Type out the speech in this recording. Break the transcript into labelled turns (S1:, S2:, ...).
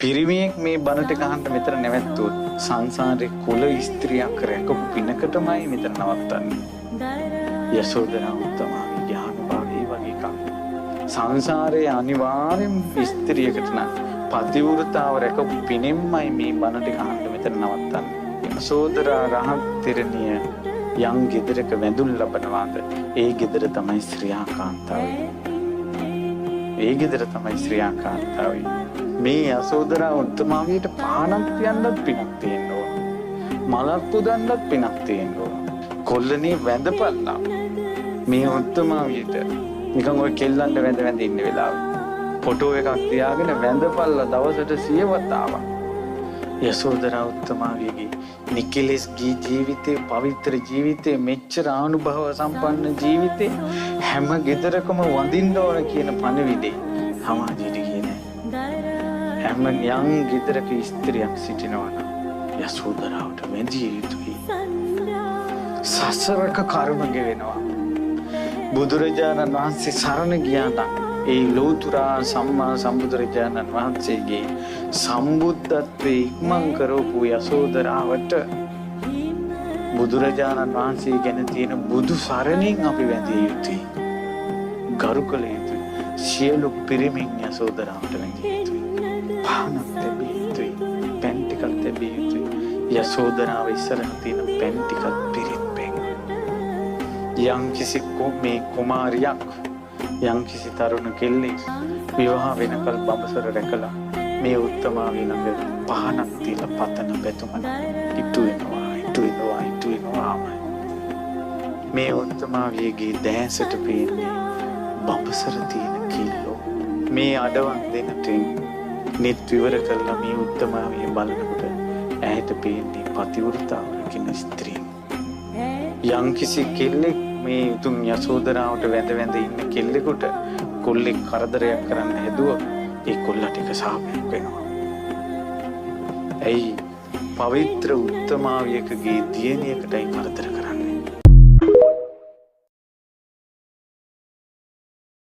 S1: පිරිමියෙක් මේ බණට ගහන්න මෙතන නැවැත්තුවොත් සංසාරේ කුල ස්ත්‍රියක් රැකපු පිනකටමයි මෙතන නවත්තන්නේ. යසෝදරා උත්තමාගේ ඥානභාවී වගේ එකක්. සංසාරේ අනිවාර්යෙන් ස්ත්‍රියකට නම් පතිවෘතාව රැකපු පිනෙන්මයි මේ බණට ගහන්න මෙතන නවත්තන්නේ. යසෝදරා රහත් තෙරණිය යම් ගෙදරක වැඳුම් ලබනවාද ඒ ගෙදර තමයි ශ්‍රියාකාන්තාව. ඒ ගෙදර තමයි ශ්‍රියාකාන්තාව. මේ යසෝදරා උත්තමාවියට පහනක් තියන්නත් පිනක් තියෙන්න ඕන. මලක් පුදන්නත් පිනක් තියෙන්න ඕන. කොල්ලනේ වැඳපල්ලා මේ උත්තමාවියට නිකන් ඔය කෙල්ලන්ට වැඳ ඉන්න වෙලාව ෆොටෝ එකක් තියාගෙන වැඳපල්ලා දවසට 100 වතාවක්. යසෝදරා උත්තමාවියගේ නිකලස් ගී ජීවිතේ පවිත්‍ර ජීවිතේ මෙච්චර අනුභව සම්පන්න ජීවිතේ හැම ගෙදරකම වඳින්න ඕන කියන පණිවිඩේ සමාජයට කියන්නේ. හැම යම් ගෙදරක ස්ත්‍රියක් සිටිනවා නම් යසෝදරාවට වැඳිය යුතුයි. සසරක කර්ම ගෙවෙනවා. බුදුරජාණන් වහන්සේ සරණ ගියා නම් ඒ ලෝතුරා සම්මා සම්බුදුරජාණන් වහන්සේගේ සම්බුද්ධත්වයේ ඉක්මන් කරපු යසෝදරාවට බුදුරජාණන් වහන්සේ ගැන තියෙන බුදු සරණින් අපි වැඳිය යුතුයි. ගරු කළ යුතුයි. සියලු පිරිමින් යසෝදරාවට වැඳිය යුතුයි. පහනක් තැබිය යුතුයි. පැන් ටිකක් තැබිය යුතුයි. යසෝදරාව ඉස්සරහ තියෙන පැන් ටිකක් පිරිත් යම් කිසි මේ කුමාරියක් යම් කිසි තරුණ කෙල්ලෙක් විවාහ වෙනකල් බඹසර රැකලා මේ උත්තමාවිය ළඟ පහනක් තියලා පතන බැතුමන ඉටු වෙනවා. මේ උත්තමාවියගේ දැසට පේන්නේ බඹසර තියෙන කිල්ලෝ. මේ අඩවන් දෙනට නිත් විවර කරලා මේ උත්තමාවිය බලනකොට ඇයට පේන්නේ පතිවෘතාව රකින්න ස්ත්‍රිය. යම් කිසි කෙල්ලෙක් මේ උතුම් යසෝදරාවට වැඳ ඉන්න කෙල්ලෙකුට කොල්ලෙක් කරදරයක් කරන්න හැදුවොත් ඒ කොල්ලට එක සාපයක් වෙනවා. ඇයි? පවිත්‍ර උත්තමාවියකගේ දියණියකටයි කරදර කරන්නේ.